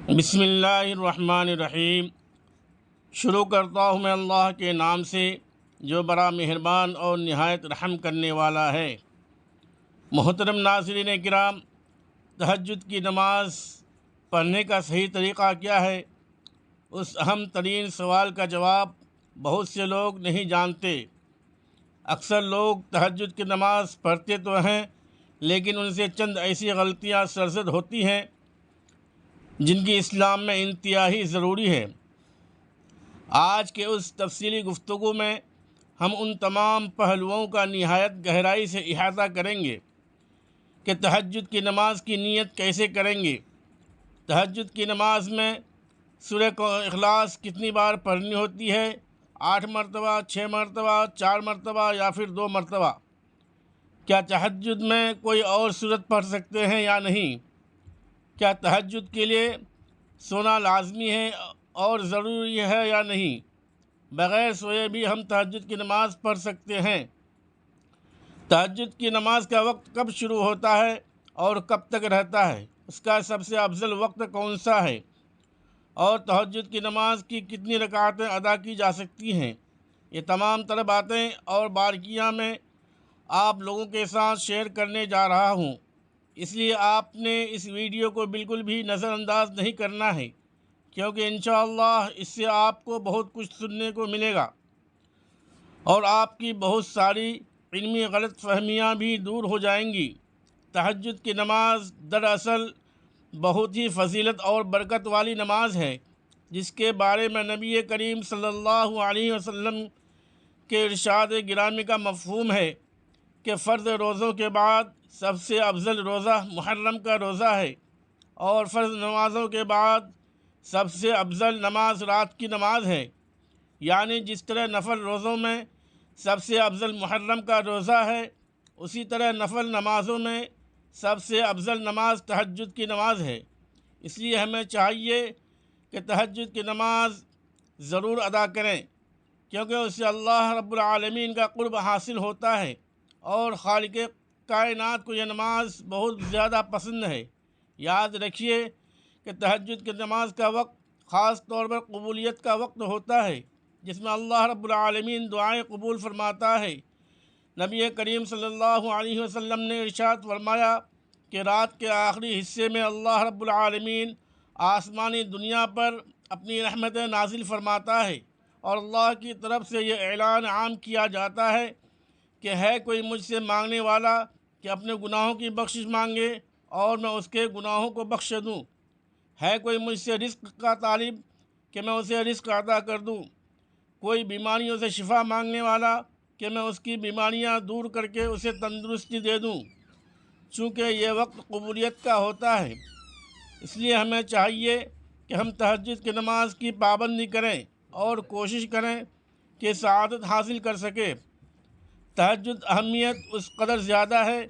بسم اللہ الرحمن الرحیم۔ شروع کرتا ہوں میں اللہ کے نام سے جو بڑا مہربان اور نہایت رحم کرنے والا ہے۔ محترم ناظرین کرام، تہجد کی نماز پڑھنے کا صحیح طریقہ کیا ہے؟ اس اہم ترین سوال کا جواب بہت سے لوگ نہیں جانتے۔ اکثر لوگ تہجد کی نماز پڑھتے تو ہیں، لیکن ان سے چند ایسی غلطیاں سرزد ہوتی ہیں جن کی اسلام میں انتہائی ضروری ہے۔ آج کے اس تفصیلی گفتگو میں ہم ان تمام پہلوؤں کا نہایت گہرائی سے احاطہ کریں گے کہ تہجد کی نماز کی نیت کیسے کریں گے، تہجد کی نماز میں سورہ اخلاص کتنی بار پڑھنی ہوتی ہے، 8 مرتبہ، 6 مرتبہ، 4 مرتبہ یا پھر 2 مرتبہ، کیا تہجد میں کوئی اور سورت پڑھ سکتے ہیں یا نہیں، کیا تہجد کے لیے سونا لازمی ہے اور ضروری ہے یا نہیں، بغیر سوئے بھی ہم تہجد کی نماز پڑھ سکتے ہیں، تہجد کی نماز کا وقت کب شروع ہوتا ہے اور کب تک رہتا ہے، اس کا سب سے افضل وقت کون سا ہے، اور تہجد کی نماز کی کتنی رکعتیں ادا کی جا سکتی ہیں، یہ تمام تر باتیں اور باریکیاں میں آپ لوگوں کے ساتھ شیئر کرنے جا رہا ہوں۔ اس لیے آپ نے اس ویڈیو کو بالکل بھی نظر انداز نہیں کرنا ہے، کیونکہ انشاءاللہ اس سے آپ کو بہت کچھ سننے کو ملے گا اور آپ کی بہت ساری علمی غلط فہمیاں بھی دور ہو جائیں گی۔ تہجد کی نماز دراصل بہت ہی فضیلت اور برکت والی نماز ہے، جس کے بارے میں نبی کریم صلی اللہ علیہ وسلم کے ارشاد گرامی کا مفہوم ہے کہ فرض روزوں کے بعد سب سے افضل روزہ محرم کا روزہ ہے، اور فرض نمازوں کے بعد سب سے افضل نماز رات کی نماز ہے، یعنی جس طرح نفل روزوں میں سب سے افضل محرم کا روزہ ہے، اسی طرح نفل نمازوں میں سب سے افضل نماز تہجد کی نماز ہے۔ اس لیے ہمیں چاہیے کہ تہجد کی نماز ضرور ادا کریں، کیونکہ اس سے اللہ رب العالمین کا قرب حاصل ہوتا ہے اور خالق کائنات کو یہ نماز بہت زیادہ پسند ہے۔ یاد رکھیے کہ تہجد کی نماز کا وقت خاص طور پر قبولیت کا وقت ہوتا ہے، جس میں اللہ رب العالمین دعائیں قبول فرماتا ہے۔ نبی کریم صلی اللہ علیہ وسلم نے ارشاد فرمایا کہ رات کے آخری حصے میں اللہ رب العالمین آسمانی دنیا پر اپنی رحمتیں نازل فرماتا ہے، اور اللہ کی طرف سے یہ اعلان عام کیا جاتا ہے کہ ہے کوئی مجھ سے مانگنے والا کہ اپنے گناہوں کی بخشش مانگے اور میں اس کے گناہوں کو بخش دوں، ہے کوئی مجھ سے رزق کا طالب کہ میں اسے رزق عطا کر دوں، کوئی بیماریوں سے شفا مانگنے والا کہ میں اس کی بیماریاں دور کر کے اسے تندرستی دے دوں۔ چونکہ یہ وقت قبولیت کا ہوتا ہے، اس لیے ہمیں چاہیے کہ ہم تہجد کی نماز کی پابندی کریں اور کوشش کریں کہ سعادت حاصل کر سکیں۔ تہجد اہمیت اس قدر زیادہ ہے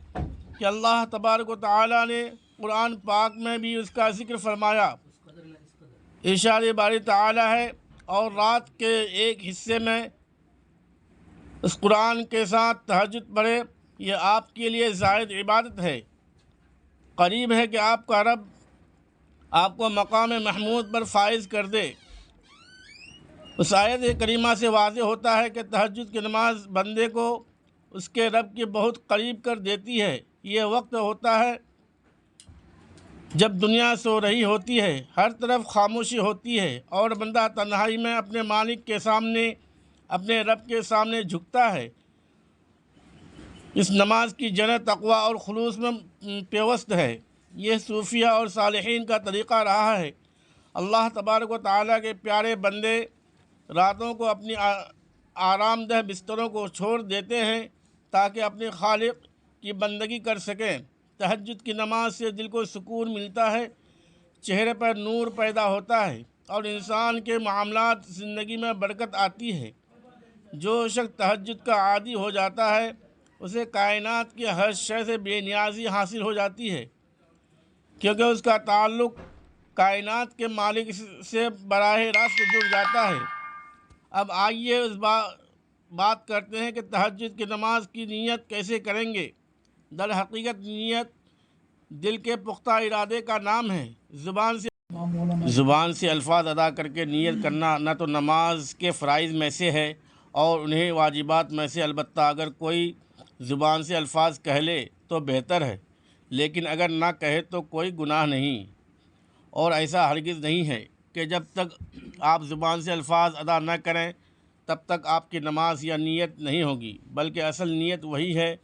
کہ اللہ تبارک و تعالیٰ نے قرآن پاک میں بھی اس کا ذکر فرمایا۔ ارشاد باری تعالیٰ ہے، اور رات کے ایک حصے میں اس قرآن کے ساتھ تہجد پڑھے، یہ آپ کے لیے زائد عبادت ہے، قریب ہے کہ آپ کا رب آپ کو مقام محمود پر فائز کر دے۔ اس آیت کریمہ سے واضح ہوتا ہے کہ تہجد کی نماز بندے کو اس کے رب کے بہت قریب کر دیتی ہے۔ یہ وقت ہوتا ہے جب دنیا سو رہی ہوتی ہے، ہر طرف خاموشی ہوتی ہے اور بندہ تنہائی میں اپنے مالک کے سامنے، اپنے رب کے سامنے جھکتا ہے۔ اس نماز کی جڑیں تقوی اور خلوص میں پیوست ہے۔ یہ صوفیہ اور صالحین کا طریقہ رہا ہے۔ اللہ تبارک و تعالیٰ کے پیارے بندے راتوں کو اپنی آرام دہ بستروں کو چھوڑ دیتے ہیں تاکہ اپنے خالق کی بندگی کر سکیں۔ تہجد کی نماز سے دل کو سکون ملتا ہے، چہرے پر نور پیدا ہوتا ہے اور انسان کے معاملات زندگی میں برکت آتی ہے۔ جو شخص تہجد کا عادی ہو جاتا ہے، اسے کائنات کی ہر شے سے بے نیازی حاصل ہو جاتی ہے، کیونکہ اس کا تعلق کائنات کے مالک سے براہ راست جڑ جاتا ہے۔ اب آئیے اس بات کرتے ہیں کہ تہجد کی نماز کی نیت کیسے کریں گے۔ در حقیقت نیت دل کے پختہ ارادے کا نام ہے، زبان سے زبان سے الفاظ ادا کر کے نیت کرنا نہ تو نماز کے فرائض میں سے ہے اور انہیں واجبات میں سے، البتہ اگر کوئی زبان سے الفاظ کہہ لے تو بہتر ہے، لیکن اگر نہ کہے تو کوئی گناہ نہیں۔ اور ایسا ہرگز نہیں ہے کہ جب تک آپ زبان سے الفاظ ادا نہ کریں تب تک آپ کی نماز یا نیت نہیں ہوگی، بلکہ اصل نیت وہی ہے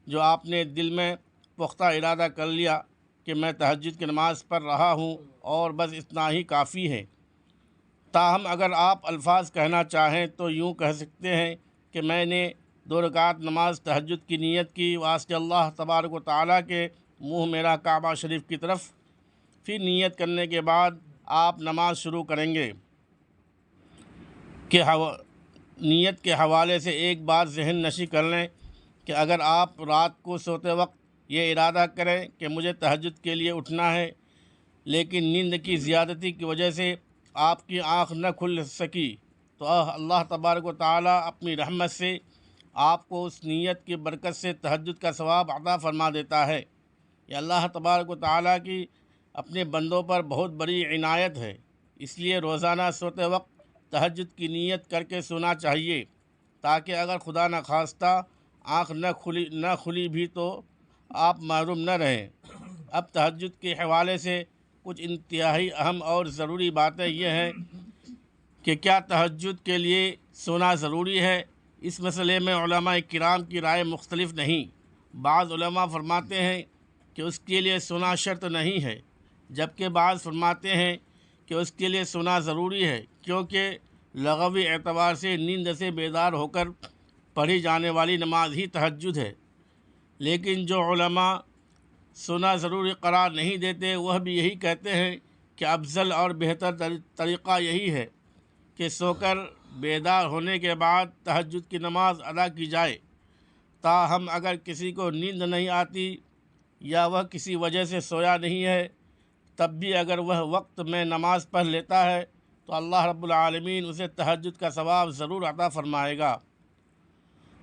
جو آپ نے دل میں پختہ ارادہ کر لیا کہ میں تہجد کی نماز پڑھ رہا ہوں، اور بس اتنا ہی کافی ہے۔ تاہم اگر آپ الفاظ کہنا چاہیں تو یوں کہہ سکتے ہیں کہ میں نے 2 رکعت نماز تہجد کی نیت کی واسطے اللہ تبارک و تعالیٰ کے منہ میرا کعبہ شریف کی طرف۔ پھر نیت کرنے کے بعد آپ نماز شروع کریں گے۔ نیت کے حوالے سے ایک بات ذہن نشی کر لیں کہ اگر آپ رات کو سوتے وقت یہ ارادہ کریں کہ مجھے تہجد کے لیے اٹھنا ہے، لیکن نیند کی زیادتی کی وجہ سے آپ کی آنکھ نہ کھل سکی، تو اللہ تبارک و تعالیٰ اپنی رحمت سے آپ کو اس نیت کی برکت سے تہجد کا ثواب عطا فرما دیتا ہے۔ یہ اللہ تبارک و تعالیٰ کی اپنے بندوں پر بہت بڑی عنایت ہے، اس لیے روزانہ سوتے وقت تہجد کی نیت کر کے سونا چاہیے، تاکہ اگر خدا نخواستہ آنکھ نہ کھلی بھی تو آپ محروم نہ رہیں۔ اب تہجد کے حوالے سے کچھ انتہائی اہم اور ضروری باتیں یہ ہیں کہ کیا تہجد کے لیے سونا ضروری ہے؟ اس مسئلے میں علماء کرام کی رائے مختلف نہیں۔ بعض علماء فرماتے ہیں کہ اس کے لیے سونا شرط نہیں ہے، جبکہ بعض فرماتے ہیں کہ اس کے لیے سونا ضروری ہے، کیونکہ لغوی اعتبار سے نیند سے بیدار ہو کر پڑھی جانے والی نماز ہی تہجد ہے۔ لیکن جو علماء سونا ضروری قرار نہیں دیتے وہ بھی یہی کہتے ہیں کہ افضل اور بہتر طریقہ یہی ہے کہ سو کر بیدار ہونے کے بعد تہجد کی نماز ادا کی جائے۔ تاہم اگر کسی کو نیند نہیں آتی یا وہ کسی وجہ سے سویا نہیں ہے، تب بھی اگر وہ وقت میں نماز پڑھ لیتا ہے تو اللہ رب العالمین اسے تہجد کا ثواب ضرور عطا فرمائے گا۔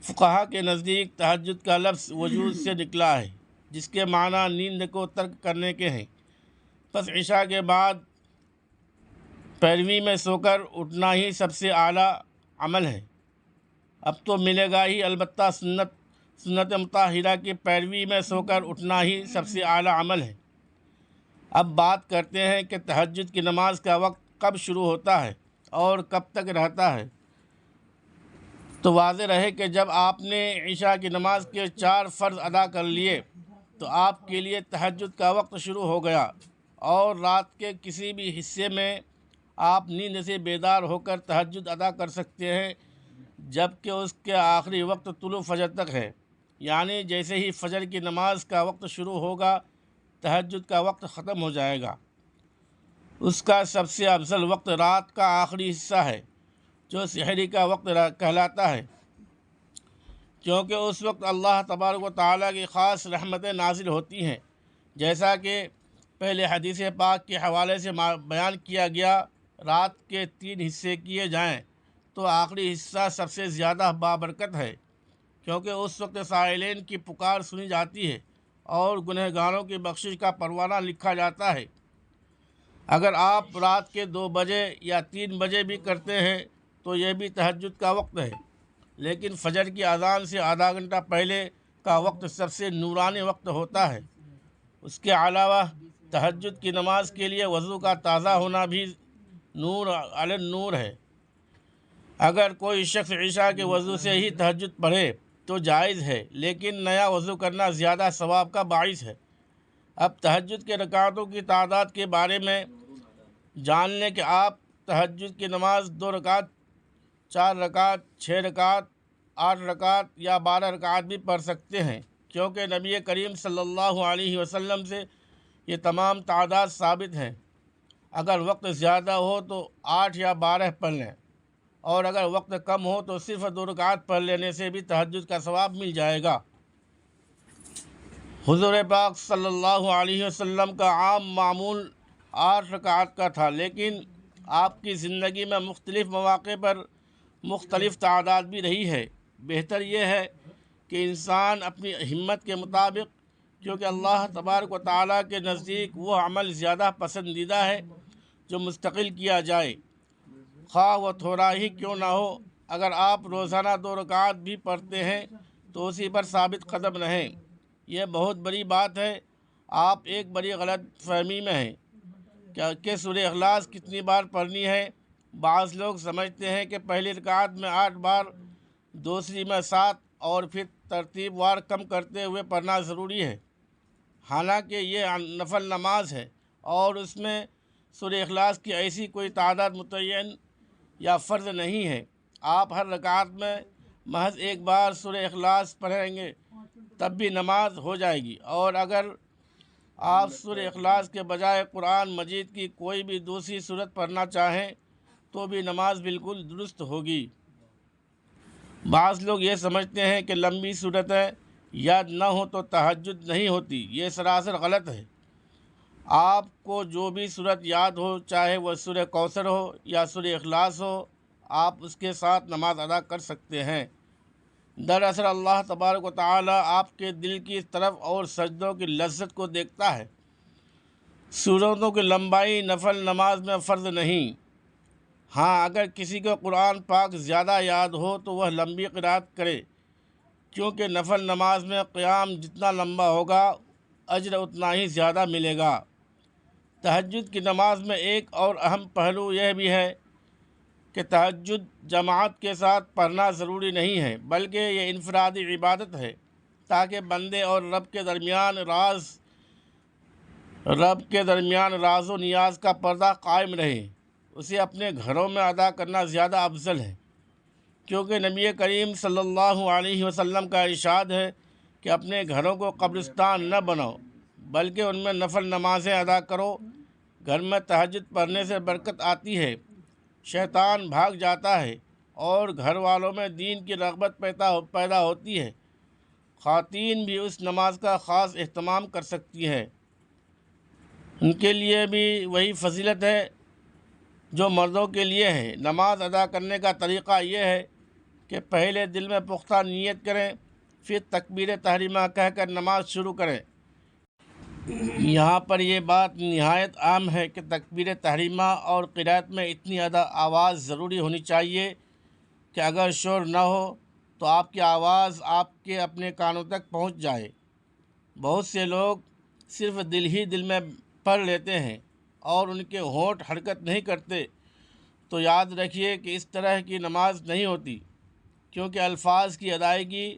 فقہا کے نزدیک تہجد کا لفظ وجود سے نکلا ہے، جس کے معنی نیند کو ترک کرنے کے ہیں۔ پس عشاء کے بعد پیروی میں سو کر اٹھنا ہی سب سے اعلیٰ عمل ہے۔ اب تو ملے گا ہی، البتہ سنت مطہرہ کی پیروی میں سو کر اٹھنا ہی سب سے اعلیٰ عمل ہے۔ اب بات کرتے ہیں کہ تہجد کی نماز کا وقت کب شروع ہوتا ہے اور کب تک رہتا ہے۔ تو واضح رہے کہ جب آپ نے عشاء کی نماز کے 4 فرض ادا کر لیے تو آپ کے لیے تہجد کا وقت شروع ہو گیا، اور رات کے کسی بھی حصے میں آپ نیند سے بیدار ہو کر تہجد ادا کر سکتے ہیں، جبکہ اس کے آخری وقت طلوع فجر تک ہے۔ یعنی جیسے ہی فجر کی نماز کا وقت شروع ہوگا تہجد کا وقت ختم ہو جائے گا۔ اس کا سب سے افضل وقت رات کا آخری حصہ ہے، جو سحری کا وقت کہلاتا ہے، کیونکہ اس وقت اللہ تبارک و تعالیٰ کی خاص رحمتیں نازل ہوتی ہیں، جیسا کہ پہلے حدیث پاک کے حوالے سے بیان کیا گیا۔ رات کے 3 حصے کیے جائیں تو آخری حصہ سب سے زیادہ بابرکت ہے، کیونکہ اس وقت سائلین کی پکار سنی جاتی ہے اور گنہگاروں کی بخشش کا پروانہ لکھا جاتا ہے۔ اگر آپ رات کے 2 بجے یا 3 بجے بھی کرتے ہیں تو یہ بھی تہجد کا وقت ہے، لیکن فجر کی اذان سے آدھا گھنٹہ پہلے کا وقت سب سے نورانی وقت ہوتا ہے۔ اس کے علاوہ تہجد کی نماز کے لیے وضو کا تازہ ہونا بھی نور علی نور ہے۔ اگر کوئی شخص عشاء کے وضو سے ہی تہجد پڑھے تو جائز ہے، لیکن نیا وضو کرنا زیادہ ثواب کا باعث ہے۔ اب تہجد کے رکعتوں کی تعداد کے بارے میں جان لیں کہ آپ تہجد کی نماز 2 رکعت، 4 رکعت، 6 رکعت، 8 رکعت یا 12 رکعت بھی پڑھ سکتے ہیں، کیونکہ نبی کریم صلی اللہ علیہ وسلم سے یہ تمام تعداد ثابت ہیں۔ اگر وقت زیادہ ہو تو 8 یا 12 پڑھ لیں، اور اگر وقت کم ہو تو صرف 2 رکعت پڑھ لینے سے بھی تہجد کا ثواب مل جائے گا۔ حضور پاک صلی اللہ علیہ وسلم کا عام معمول 8 رکعت کا تھا، لیکن آپ کی زندگی میں مختلف مواقع پر مختلف تعداد بھی رہی ہے۔ بہتر یہ ہے کہ انسان اپنی ہمت کے مطابق، کیونکہ اللہ تبارک و تعالیٰ کے نزدیک وہ عمل زیادہ پسندیدہ ہے جو مستقل کیا جائے، خواہ وہ تھوڑا ہی کیوں نہ ہو۔ اگر آپ روزانہ 2 رکعات بھی پڑھتے ہیں تو اسی پر ثابت قدم رہیں۔ یہ بہت بڑی بات ہے۔ آپ ایک بڑی غلط فہمی میں ہیں کہ سورہ اخلاص کتنی بار پڑھنی ہے۔ بعض لوگ سمجھتے ہیں کہ پہلی رکعت میں 8 بار، دوسری میں 7 اور پھر ترتیب وار کم کرتے ہوئے پڑھنا ضروری ہے، حالانکہ یہ نفل نماز ہے اور اس میں سورہ اخلاص کی ایسی کوئی تعداد متعین یا فرض نہیں ہے۔ آپ ہر رکعت میں محض 1 بار سورہ اخلاص پڑھیں گے تب بھی نماز ہو جائے گی، اور اگر آپ سورہ اخلاص کے بجائے قرآن مجید کی کوئی بھی دوسری صورت پڑھنا چاہیں تو بھی نماز بالکل درست ہوگی۔ بعض لوگ یہ سمجھتے ہیں کہ لمبی صورتیں یاد نہ ہوں تو تہجد نہیں ہوتی۔ یہ سراسر غلط ہے۔ آپ کو جو بھی صورت یاد ہو، چاہے وہ سورہ کوثر ہو یا سورہ اخلاص ہو، آپ اس کے ساتھ نماز ادا کر سکتے ہیں۔ دراصل اللہ تبارک و تعالی آپ کے دل کی طرف اور سجدوں کی لذت کو دیکھتا ہے۔ سورتوں کی لمبائی نفل نماز میں فرض نہیں۔ ہاں، اگر کسی کو قرآن پاک زیادہ یاد ہو تو وہ لمبی قرات کرے، کیونکہ نفل نماز میں قیام جتنا لمبا ہوگا اجر اتنا ہی زیادہ ملے گا۔ تہجد کی نماز میں ایک اور اہم پہلو یہ بھی ہے کہ تہجد جماعت کے ساتھ پڑھنا ضروری نہیں ہے، بلکہ یہ انفرادی عبادت ہے تاکہ بندے اور رب کے درمیان راز و نیاز کا پردہ قائم رہے۔ اسے اپنے گھروں میں ادا کرنا زیادہ افضل ہے، کیونکہ نبی کریم صلی اللہ علیہ وسلم کا ارشاد ہے کہ اپنے گھروں کو قبرستان نہ بناؤ، بلکہ ان میں نفل نمازیں ادا کرو۔ گھر میں تہجد پڑھنے سے برکت آتی ہے، شیطان بھاگ جاتا ہے اور گھر والوں میں دین کی رغبت پیدا ہوتی ہے۔ خواتین بھی اس نماز کا خاص اہتمام کر سکتی ہیں۔ ان کے لیے بھی وہی فضیلت ہے جو مردوں کے لیے ہے۔ نماز ادا کرنے کا طریقہ یہ ہے کہ پہلے دل میں پختہ نیت کریں، پھر تکبیر تحریمہ کہہ کر نماز شروع کریں۔ یہاں پر یہ بات نہایت عام ہے کہ تکبیر تحریمہ اور قرات میں اتنی آواز ضروری ہونی چاہیے کہ اگر شور نہ ہو تو آپ کی آواز آپ کے اپنے کانوں تک پہنچ جائے۔ بہت سے لوگ صرف دل میں پڑھ لیتے ہیں اور ان کے ہونٹ حرکت نہیں کرتے، تو یاد رکھیے کہ اس طرح کی نماز نہیں ہوتی، کیونکہ الفاظ کی ادائیگی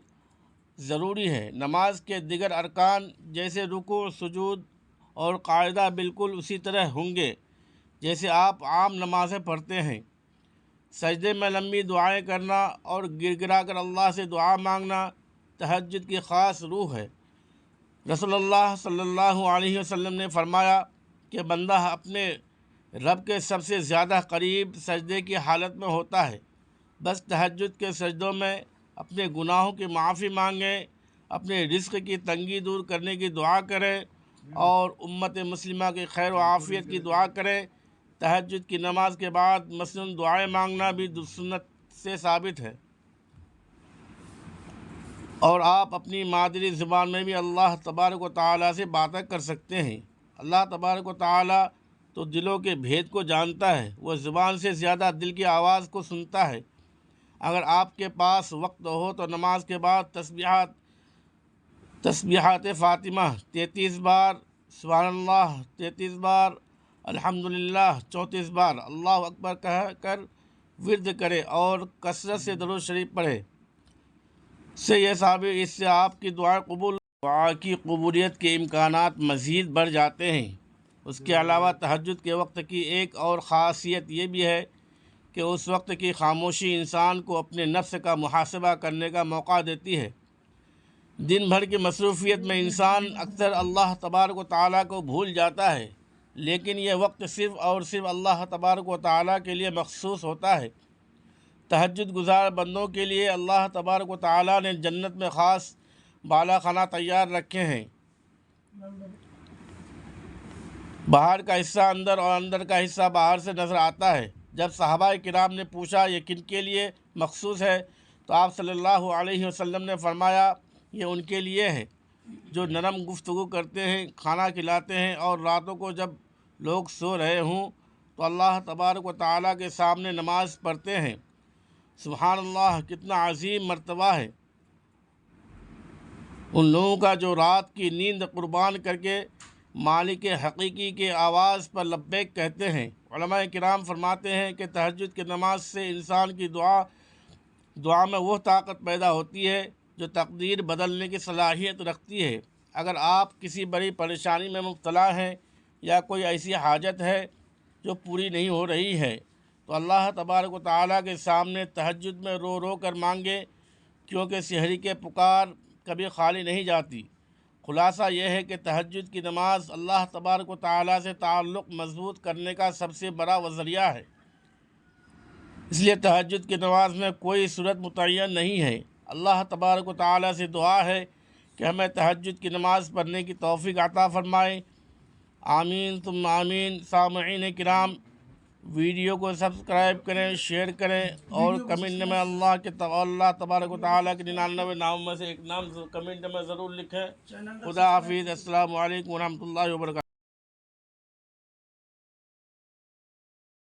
ضروری ہے۔ نماز کے دیگر ارکان جیسے رکوع، سجود اور قاعدہ بالکل اسی طرح ہوں گے جیسے آپ عام نمازیں پڑھتے ہیں۔ سجدے میں لمبی دعائیں کرنا اور گر گرا کر اللہ سے دعا مانگنا تہجد کی خاص روح ہے۔ رسول اللہ صلی اللہ علیہ وسلم نے فرمایا کہ بندہ اپنے رب کے سب سے زیادہ قریب سجدے کی حالت میں ہوتا ہے۔ بس تہجد کے سجدوں میں اپنے گناہوں کی معافی مانگیں، اپنے رزق کی تنگی دور کرنے کی دعا کریں اور امت مسلمہ کی خیر و عافیت کی دعا کریں۔ تہجد کی نماز کے بعد مثلاً دعائیں مانگنا بھی سنت سے ثابت ہے، اور آپ اپنی مادری زبان میں بھی اللہ تبارک و تعالیٰ سے باتیں کر سکتے ہیں۔ اللہ تبارک و تعالیٰ تو دلوں کے بھید کو جانتا ہے، وہ زبان سے زیادہ دل کی آواز کو سنتا ہے۔ اگر آپ کے پاس وقت ہو تو نماز کے بعد تسبیحات فاطمہ 33 بار، سبحان اللہ 33 بار، الحمدللہ 34 بار، اللہ اکبر کہہ کر ورد کرے اور کثرت سے درود شریف پڑھے۔ اس سے آپ کی دعا کی قبولیت کے امکانات مزید بڑھ جاتے ہیں۔ اس کے علاوہ تہجد کے وقت کی ایک اور خاصیت یہ بھی ہے کہ اس وقت کی خاموشی انسان کو اپنے نفس کا محاسبہ کرنے کا موقع دیتی ہے۔ دن بھر کی مصروفیت میں انسان اکثر اللہ تبارک و تعالیٰ کو بھول جاتا ہے، لیکن یہ وقت صرف اور صرف اللہ تبارک و تعالیٰ کے لیے مخصوص ہوتا ہے۔ تہجد گزار بندوں کے لیے اللہ تبارک و تعالیٰ نے جنت میں خاص بالا خانہ تیار رکھے ہیں۔ باہر کا حصہ اندر اور اندر کا حصہ باہر سے نظر آتا ہے۔ جب صحابہ کرام نے پوچھا یہ کن کے لیے مخصوص ہے تو آپ صلی اللہ علیہ وسلم نے فرمایا یہ ان کے لیے ہے جو نرم گفتگو کرتے ہیں، کھانا کھلاتے ہیں اور راتوں کو جب لوگ سو رہے ہوں تو اللہ تبارک و تعالیٰ کے سامنے نماز پڑھتے ہیں۔ سبحان اللہ، کتنا عظیم مرتبہ ہے ان لوگوں کا جو رات کی نیند قربان کر کے مالک حقیقی کے آواز پر لبیک کہتے ہیں۔ علماء کرام فرماتے ہیں کہ تہجد کی نماز سے انسان کی دعا میں وہ طاقت پیدا ہوتی ہے جو تقدیر بدلنے کی صلاحیت رکھتی ہے۔ اگر آپ کسی بڑی پریشانی میں مبتلا ہیں یا کوئی ایسی حاجت ہے جو پوری نہیں ہو رہی ہے تو اللہ تبارک و تعالیٰ کے سامنے تہجد میں رو رو کر مانگے، کیونکہ سحری کے پکار کبھی خالی نہیں جاتی۔ خلاصہ یہ ہے کہ تہجد کی نماز اللہ تبارک و تعالیٰ سے تعلق مضبوط کرنے کا سب سے بڑا ذریعہ ہے۔ اس لیے تہجد کی نماز میں کوئی صورت متعین نہیں ہے۔ اللہ تبارک و تعالیٰ سے دعا ہے کہ ہمیں تہجد کی نماز پڑھنے کی توفیق عطا فرمائے۔ آمین ثم آمین۔ سامعین کرام، ویڈیو کو سبسکرائب کریں، شیئر کریں اور کمنٹ میں اللہ تبارک و تعالیٰ کے 99 ناموں میں سے ایک نام کمنٹ میں ضرور لکھیں۔ خدا حافظ۔ السلام علیکم ورحمۃ اللہ وبرکاتہ۔